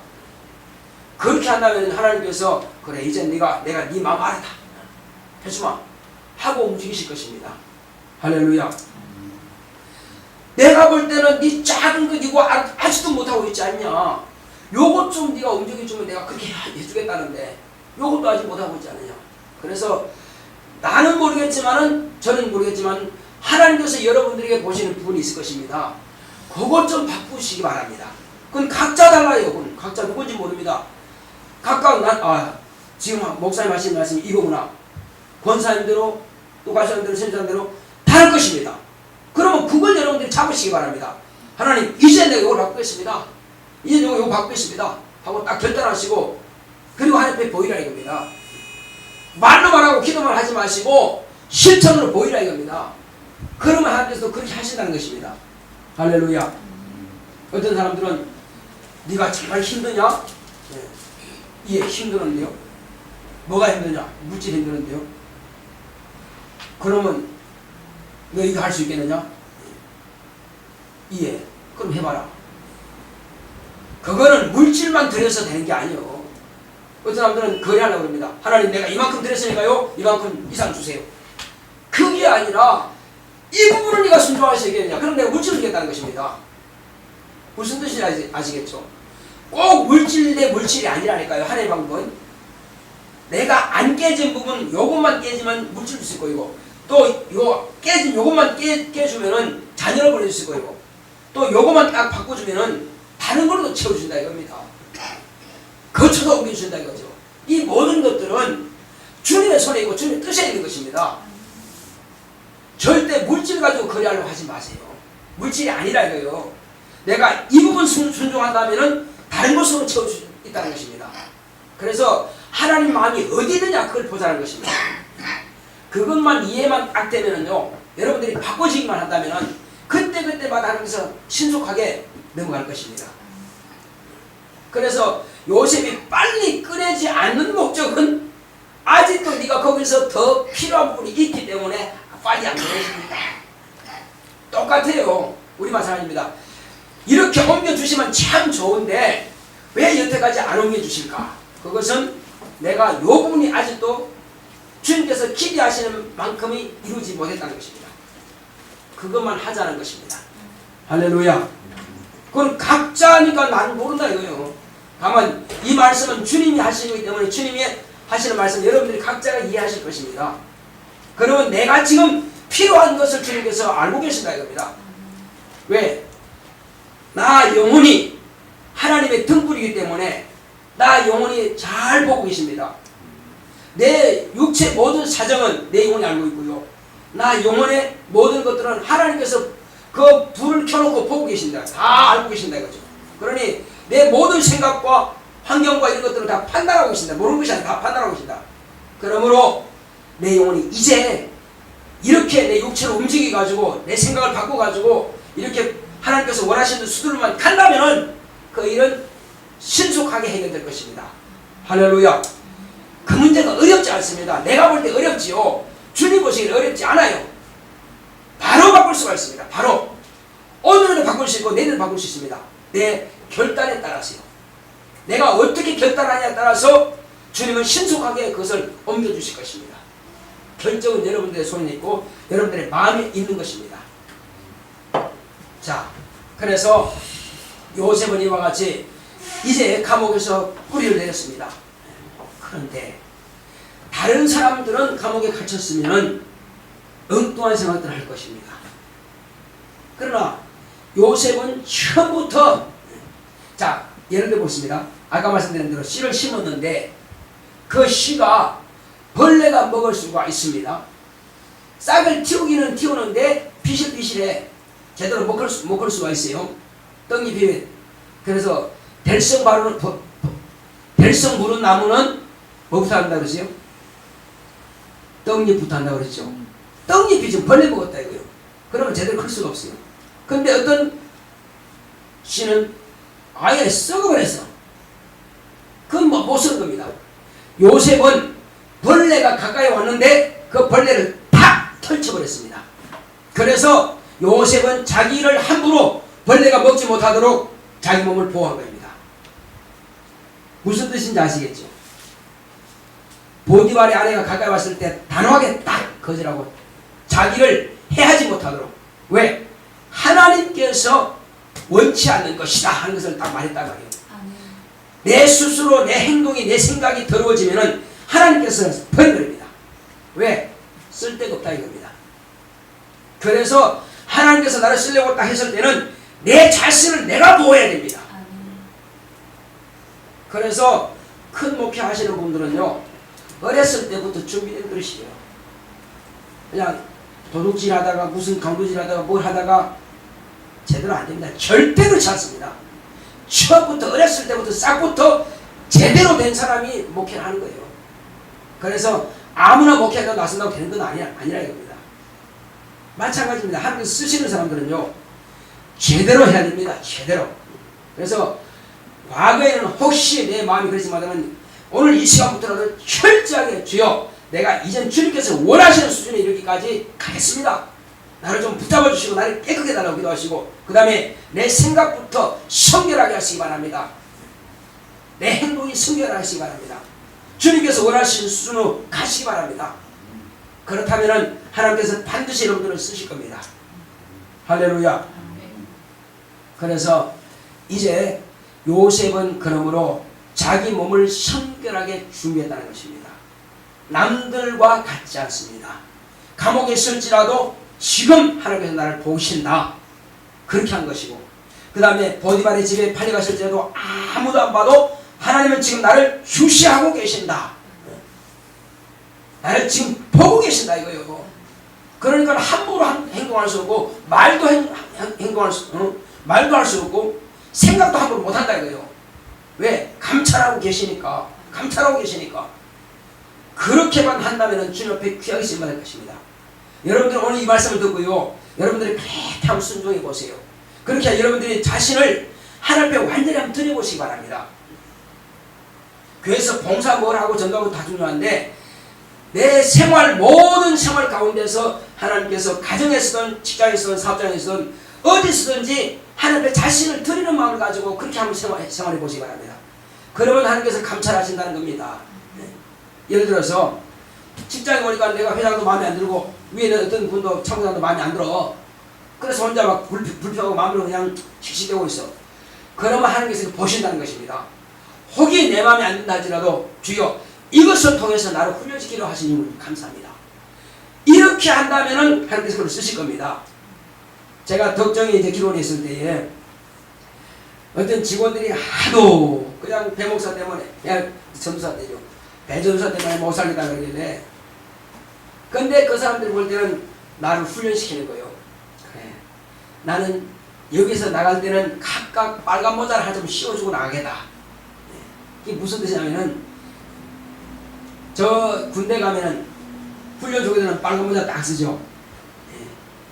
그렇게 한다면 하나님께서 그래 이제 내가 네 마음 알았다. 해주마 하고 움직이실 것입니다. 할렐루야. 내가 볼 때는 네 작은 거 이거 아직도 못하고 있지 않냐. 요것 좀 네가 움직여주면 내가 그렇게 해주겠다는데 요것도 아직 못하고 있지 않느냐. 그래서 나는 저는 모르겠지만 하나님께서 여러분들에게 보시는 부분이 있을 것입니다. 그것 좀 바꾸시기 바랍니다. 그건 각자 달라요. 그건 각자 누군지 모릅니다. 각각 지금 목사님 하시는 말씀이 이거구나. 권사님대로 또 가시는대로 선지자님대로 다를 것입니다. 그러면 그걸 여러분들이 잡으시기 바랍니다. 하나님 이제 내가 이걸 바꾸겠습니다. 이제 내가 이거 바꾸겠습니다. 하고 딱 결단하시고 그리고 하나님 앞에 보이라 이겁니다. 말로만 하고 기도만 하지 마시고 실천으로 보이라 이겁니다. 그러면 하나님께서 그렇게 하신다는 것입니다. 할렐루야. 어떤 사람들은 네가 정말 힘드냐? 예, 힘드는데요. 뭐가 힘드냐? 물질 힘드는데요. 그러면 너 이거 할 수 있겠느냐? 예, 그럼 해봐라. 그거는 물질만 들여서 되는 게 아니에요. 어떤 사람들은 거래하려고 합니다. 하나님 내가 이만큼 드렸으니까요 이만큼 이상 주세요. 그게 아니라 이 부분을 네가 순종하셔야겠냐. 그럼 내가 물질을 주겠다는 것입니다. 무슨 뜻인지 아시겠죠? 꼭 물질 대 물질이 아니라니까요. 하나의 방법은 내가 안 깨진 부분 요것만 깨지면 물질 줄 수 있고 이거 또 요 깨진 요것만 깨주면은 자녀를 보내줄 수 있고 이거 또 요것만 딱 바꿔주면은 다른 걸로도 채워준다 이겁니다. 거쳐서 옮겨준다 이거죠. 이 모든 것들은 주님의 손에 있고 주님의 뜻에 있는 것입니다. 절대 물질 가지고 거래하려고 하지 마세요. 물질이 아니라 이거요. 내가 이 부분 순종한다면은 다른 것으로 채울 수 있다는 것입니다. 그래서 하나님 마음이 어디 있느냐 그걸 보자는 것입니다. 그것만 이해만 딱 되면은요, 여러분들이 바꿔지기만 한다면은 그때마다 하나님께서 신속하게 넘어갈 것입니다. 그래서 요셉이 빨리 꺼내지 않는 목적은 아직도 네가 거기서 더 필요한 부분이 있기 때문에 빨리 안 꺼내십니다. 똑같아요. 우리 마찬가지입니다. 이렇게 옮겨주시면 참 좋은데 왜 여태까지 안 옮겨주실까? 그것은 내가 요 부분이 아직도 주님께서 기대하시는 만큼이 이루지 못했다는 것입니다. 그것만 하자는 것입니다. 할렐루야. 그건 각자니까 나는 모른다 이거예요. 다만 이 말씀은 주님이 하시는 거기 때문에 주님이 하시는 말씀 여러분들이 각자가 이해하실 것입니다. 그러면 내가 지금 필요한 것을 주님께서 알고 계신다 이겁니다. 왜? 나 영혼이 하나님의 등불이기 때문에 나 영혼이 잘 보고 계십니다. 내 육체 모든 사정은 내 영혼이 알고 있고요. 나 영혼의 모든 것들은 하나님께서 그 불을 켜놓고 보고 계신다. 다 알고 계신다 이거죠. 그러니 내 모든 생각과 환경과 이런 것들을 다 판단하고 계신다. 모르는 것이 아니라 다 판단하고 계신다. 그러므로 내 영혼이 이제 이렇게 내 육체를 움직여가지고 내 생각을 바꿔가지고 이렇게 하나님께서 원하시는 수두로만 간다면은 그 일은 신속하게 해결될 것입니다. 할렐루야. 그 문제가 어렵지 않습니다. 내가 볼 때 어렵지요. 주님 보시기에 어렵지 않아요. 바로 바꿀 수가 있습니다. 바로 오늘은 바꿀 수 있고 내일은 바꿀 수 있습니다. 내 결단에 따라서요. 내가 어떻게 결단하냐에 따라서 주님은 신속하게 그것을 옮겨주실 것입니다. 결정은 여러분들의 손에 있고 여러분들의 마음에 있는 것입니다. 자, 그래서 요셉은 이와 같이 이제 감옥에서 뿌리를 내렸습니다. 그런데 다른 사람들은 감옥에 갇혔으면 엉뚱한 생각들을 할 것입니다. 그러나 요셉은 처음부터, 자, 예를 들어 보겠습니다. 아까 말씀드린 대로 씨를 심었는데 그 씨가 벌레가 먹을 수가 있습니다. 싹을 틔우기는 틔우는데 비실비실해 제대로 못 클 수가 있어요. 떡잎이. 그래서 될성 부른 나무는 뭐부터 한다고 그러세요? 떡잎부터 한다고 그랬죠. 떡잎이 지금 벌레 먹었다 이거요. 그러면 제대로 클 수가 없어요. 근데 어떤 씨는 아예 썩어버렸어. 그건 뭐 못 쓰는 겁니다. 요셉은 벌레가 가까이 왔는데 그 벌레를 탁 털쳐버렸습니다. 그래서 요셉은 자기를 함부로 벌레가 먹지 못하도록 자기 몸을 보호한 겁니다. 무슨 뜻인지 아시겠죠? 보디발의 아내가 가까이 왔을 때 단호하게 딱 거절하고 자기를 해하지 못하도록. 왜? 하나님께서 원치 않는 것이다 하는 것을 딱 말했단 말이에요. 내 스스로 내 행동이 내 생각이 더러워지면은 하나님께서 버려버립니다. 왜? 쓸데가 없다 이겁니다. 그래서 하나님께서 나를 쓰려고 딱 했을 때는 내 자신을 내가 보호해야 됩니다. 그래서 큰 목회 하시는 분들은요, 어렸을 때부터 준비된 그릇이에요. 그냥 도둑질 하다가 무슨 강도질 하다가 뭘 하다가 제대로 안 됩니다. 절대 그렇지 않습니다. 처음부터 어렸을 때부터 싹부터 제대로 된 사람이 목회를 하는 거예요. 그래서 아무나 목회하다 나선다고 되는 건 아니라 이겁니다. 마찬가지입니다. 하나님께서 쓰시는 사람들은요, 제대로 해야 됩니다. 제대로. 그래서 과거에는 혹시 내 마음이 그랬지만 오늘 이 시간부터라도 철저하게 주여 내가 이전 주님께서 원하시는 수준에 이르기까지 가겠습니다. 나를 좀 붙잡아 주시고 나를 깨끗게 달라고 기도하시고 그 다음에 내 생각부터 성결하게 하시기 바랍니다. 내 행동이 성결하게 하시기 바랍니다. 주님께서 원하시는 수준으로 가시기 바랍니다. 그렇다면 하나님께서 반드시 여러분들을 쓰실 겁니다. 할렐루야. 그래서 이제 요셉은 그러므로 자기 몸을 성결하게 준비했다는 것입니다. 남들과 같지 않습니다. 감옥에 있을지라도 지금 하나님께서 나를 보신다. 그렇게 한 것이고 그 다음에 보디발의 집에 팔려갔을지라도 아무도 안 봐도 하나님은 지금 나를 주시하고 계신다. 나를 지금 보고 계신다 이거예요. 그러니까 함부로 행동할 수 없고 말도 할 수 없고 생각도 함부로 못한다 이거예요. 왜? 감찰하고 계시니까. 그렇게만 한다면 주님 앞에 귀하게 쓰임받을 것입니다. 여러분들 오늘 이 말씀을 듣고요, 여러분들이 그렇게 순종해 보세요. 그렇게 여러분들이 자신을 하나님 앞에 완전히 한번 드려보시기 바랍니다. 교회에서 봉사 뭘 하고 전도하고 다 중요한데 내 생활 모든 생활 가운데서 하나님께서 가정에서든 직장에서든 사업장에서든 어디서든지 하나님 앞에 자신을 드리는 마음을 가지고 그렇게 한번 생활해 보시기 바랍니다. 그러면 하나님께서 감찰하신다는 겁니다. 예를 들어서 직장에 오니까 내가 회장도 마음에 안 들고 위에는 어떤 분도 참고장도 마음에 안 들어. 그래서 혼자 막 불평하고 마음으로 그냥 씩씩대고 있어. 그러면 하나님께서 보신다는 것입니다. 혹이 내 마음에 안 든다 할지라도 주여 이것을 통해서 나를 훈련시키려 하시니 감사합니다. 이렇게 한다면은 하나님께서 그걸 쓰실 겁니다. 제가 덕정에 이제 기도원에 있을 때에 어떤 직원들이 하도 그냥 배목사 때문에 그냥 전도사 때죠. 배전사 때문에 못 살겠다 그러길래 근데 그 사람들이 볼 때는 나를 훈련시키는 거예요. 그래. 나는 여기서 나갈 때는 각각 빨간 모자를 하나 좀 씌워주고 나가겠다. 이게 무슨 뜻이냐면은 저 군대 가면은 훈련 조교들은 빨간 모자 딱 쓰죠.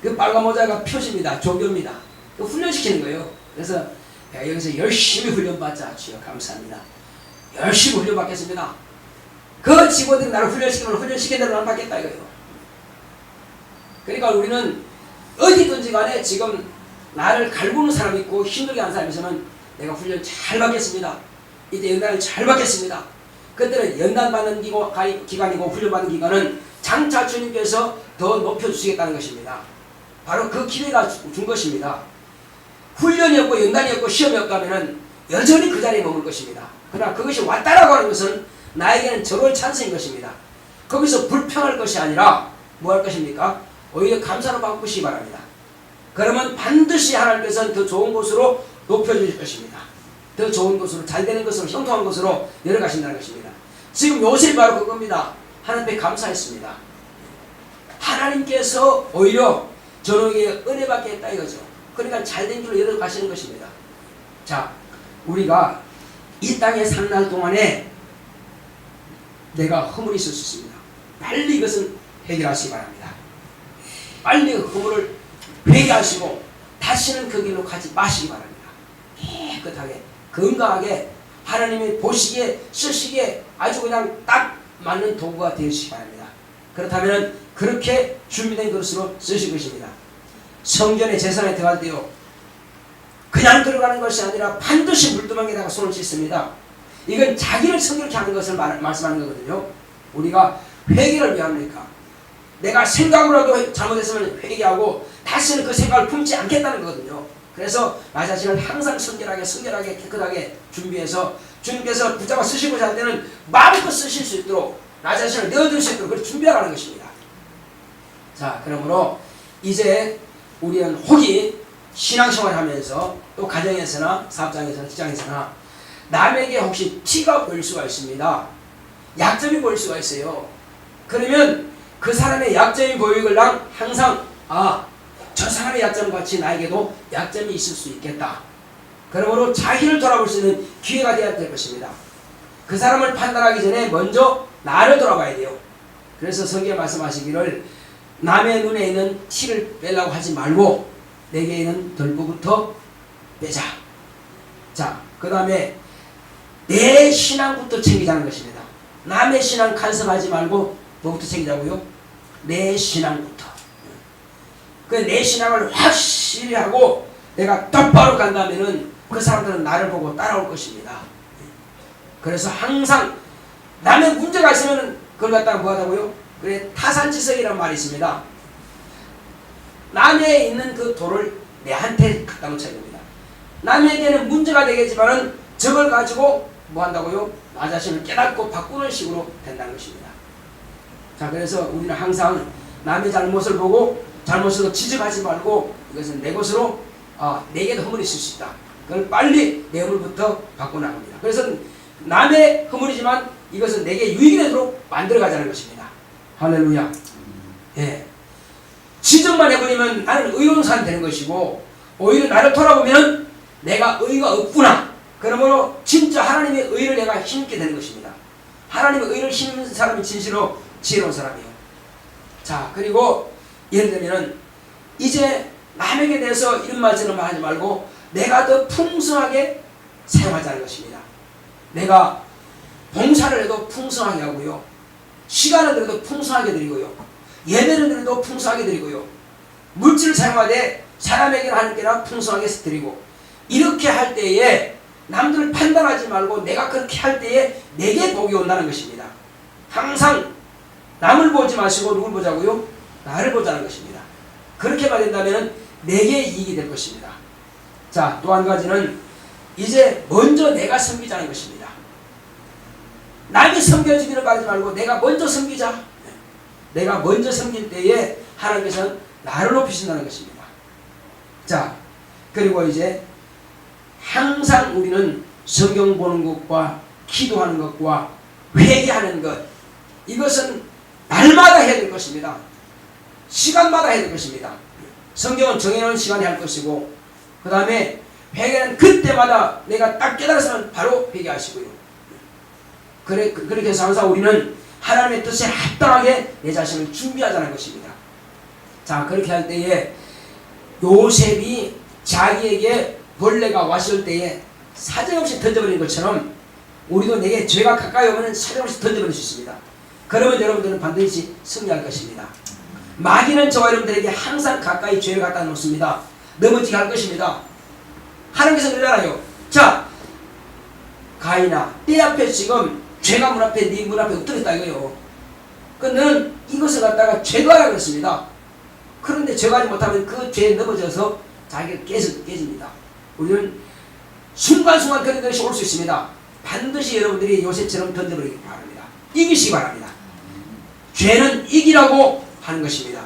그 빨간 모자가 표시입니다. 조교입니다. 훈련시키는 거예요. 그래서 야, 여기서 열심히 훈련받자. 주여 감사합니다. 열심히 훈련받겠습니다. 그 직원들이 나를 훈련시키면 훈련시킨 대로 나를 받겠다 이거예요. 그러니까 우리는 어디든지 간에 지금 나를 갈구는 사람이 있고 힘들게 하는 사람이 있으면 내가 훈련 잘 받겠습니다. 이제 연단을 잘 받겠습니다. 그때는 연단 받는 기간이고 훈련받는 기간은 장차 주님께서 더 높여주시겠다는 것입니다. 바로 그 기회가 준 것입니다. 훈련이 없고 연단이 없고 시험이 없다면 여전히 그 자리에 머물 것입니다. 그러나 그것이 왔다라고 하는 것은 나에게는 절호의 찬스인 것입니다. 거기서 불평할 것이 아니라 뭐 할 것입니까? 오히려 감사로 바꾸시기 바랍니다. 그러면 반드시 하나님께서는 더 좋은 곳으로 높여주실 것입니다. 더 좋은 곳으로 잘되는 것으로 형통한 곳으로 열어가신다는 것입니다. 지금 요셉이 바로 그겁니다. 하나님께 감사했습니다. 하나님께서 오히려 저에게 은혜 받게 했다 이거죠. 그러니까 잘된 길로 열어가시는 것입니다. 자, 우리가 이 땅에 사는 날 동안에 내가 허물이 있을 수 있습니다. 빨리 이것은 해결하시기 바랍니다. 빨리 허물을 회개하시고 다시는 그 길로 가지 마시기 바랍니다. 깨끗하게 건강하게 하나님이 보시기에 쓰시기에 아주 그냥 딱 맞는 도구가 되시기 바랍니다. 그렇다면 그렇게 준비된 그릇으로 쓰실 것입니다. 성전의 제사에 들어갈 때요 그냥 들어가는 것이 아니라 반드시 물두멍에다가 손을 씻습니다. 이건 자기를 성결케 하는 것을 말씀하는 거거든요. 우리가 회개를 왜 합니까? 내가 생각으로라도 잘못했으면 회개하고 다시는 그 생각을 품지 않겠다는 거거든요. 그래서 나 자신을 항상 성결하게 깨끗하게 준비해서 주님께서 붙잡아 쓰시고자 할 때는 마음껏 쓰실 수 있도록 나 자신을 내어줄 수 있도록 그렇게 준비하라는 것입니다. 자, 그러므로 이제 우리는 혹이 신앙생활을 하면서 또 가정에서나 사업장에서나 직장에서나 남에게 혹시 티가 보일 수가 있습니다. 약점이 보일 수가 있어요. 그러면 그 사람의 약점이 보이걸랑 항상 저 사람의 약점같이 나에게도 약점이 있을 수 있겠다. 그러므로 자기를 돌아볼 수 있는 기회가 되어야 될 것입니다. 그 사람을 판단하기 전에 먼저 나를 돌아봐야 돼요. 그래서 성경에 말씀하시기를 남의 눈에 있는 티를 빼려고 하지 말고 내게 있는 덜보부터 빼자. 자, 그 다음에 내 신앙부터 챙기자는 것입니다. 남의 신앙 간섭하지 말고 뭐부터 챙기자고요? 내 신앙부터. 그 내 신앙을 확실히 하고 내가 똑바로 간다면은 그 사람들은 나를 보고 따라올 것입니다. 그래서 항상 남의 문제가 있으면 그걸 갖다가 뭐 하다고요? 그래 타산지석이라는 말이 있습니다. 남의 있는 그 돌을 내한테 갖다 놓쳐야 됩니다. 남에게는 문제가 되겠지만은 저걸 가지고 뭐 한다고요? 나 자신을 깨닫고 바꾸는 식으로 된다는 것입니다. 자, 그래서 우리는 항상 남의 잘못을 보고 잘못으로 지적하지 말고 이것은 내 것으로 내게도 허물이 있을 수 있다. 그걸 빨리 내 허물부터 바꿔나갑니다. 그래서 남의 허물이지만 이것은 내게 유익이 되도록 만들어가자는 것입니다. 할렐루야. 예. 지적만 해버리면 나는 의로운 사람이 되는 것이고 오히려 나를 돌아보면 내가 의가 없구나. 그러므로 진짜 하나님의 의를 내가 힘있게 되는 것입니다. 하나님의 의를 힘입는 사람이 진실로 지혜로운 사람이에요. 자, 그리고 예를 들면 이제 남에게 대해서 이런 말 저런 말 하지 말고 내가 더 풍성하게 사용하자는 것입니다. 내가 봉사를 해도 풍성하게 하고요. 시간을 드려도 풍성하게 드리고요. 예배를 드려도 풍성하게 드리고요. 물질을 사용하되 사람에게나 하나님께나 풍성하게 드리고 이렇게 할 때에 남들을 판단하지 말고 내가 그렇게 할 때에 내게 복이 온다는 것입니다. 항상 남을 보지 마시고 누굴 보자고요? 나를 보자는 것입니다. 그렇게만 된다면 내게 이익이 될 것입니다. 자, 또 한 가지는 이제 먼저 내가 섬기자는 것입니다. 남이 섬겨주기를 바라지 말고 내가 먼저 섬기자. 내가 먼저 섬길 때에 하나님께서는 나를 높이신다는 것입니다. 자, 그리고 이제 항상 우리는 성경 보는 것과 기도하는 것과 회개하는 것 이것은 날마다 해야 될 것입니다. 시간마다 해야 될 것입니다. 성경은 정해놓은 시간에 할 것이고 그 다음에 회개는 그때마다 내가 딱 깨달아서는 바로 회개하시고요. 그렇게 해서 항상 우리는 하나님의 뜻에 합당하게 내 자신을 준비하자는 것입니다. 자, 그렇게 할 때에 요셉이 자기에게 벌레가 왔을 때에 사정없이 던져버린 것처럼 우리도 내게 죄가 가까이 오면 사정없이 던져버릴 수 있습니다. 그러면 여러분들은 반드시 승리할 것입니다. 마귀는 저와 여러분들에게 항상 가까이 죄를 갖다 놓습니다. 넘어지게 할 것입니다. 하나님께서 그러잖아요. 자, 가인아, 때 앞에 지금 죄가 문 앞에 네 문 앞에 엎드렸다 이거요. 그 너는 이것을 갖다가 죄가라 그랬습니다. 그런데 죄가지 못하면 그 죄에 넘어져서 자기가 깨집니다. 우리는 순간순간 그런 것이 올 수 있습니다. 반드시 여러분들이 요셉처럼 던져버리기 바랍니다. 이기시기 바랍니다. 죄는 이기라고 하는 것입니다.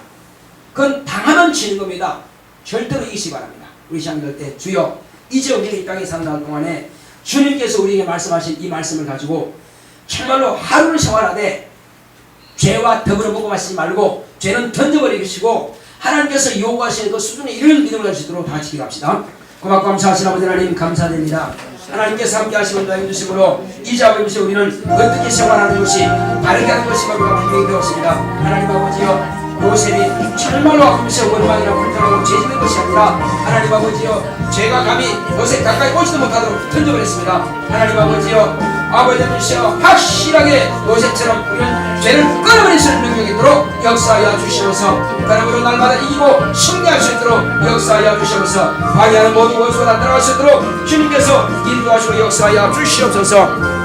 그건 당하면 지는 겁니다. 절대로 이기시기 바랍니다. 우리 시간 될 때 주여 이제 우리가 이 땅에 산다는 동안에 주님께서 우리에게 말씀하신 이 말씀을 가지고 정말로 하루를 생활하되 죄와 더불어 먹고 마시지 말고 죄는 던져버리시고 하나님께서 요구하시는 그 수준에 이르는 믿음을 가질 수 있도록 다 같이 기도합시다. 고맙고 감사하신 아버지 하나님 감사드립니다. 하나님께서 함께 하시고 인도해 주심으로 이제 아버지 우리는 어떻게 생활하는 것이 바르게 하는 것이 우리가 분명히 되었습니다. 하나님 아버지여 요셉이 정말로 아버지 원망이나 불평하고 죄짓는 것이 아니라 하나님 아버지여 죄가 감히 요셉 가까이 오지도 못하도록 던져버렸습니다. 하나님 아버지여 아버지 주시어 확실하게 요셉처럼 우리는 죄를 끊어버릴 수 있는 능력이 있도록 역사하여 주시옵소서. 그러므로 날마다 이기고 승리할 수 있도록 역사하여 주시옵소서. 방해하는 모든 원수가 나타날 수 있도록 주님께서 인도하시고 역사하여 주시옵소서.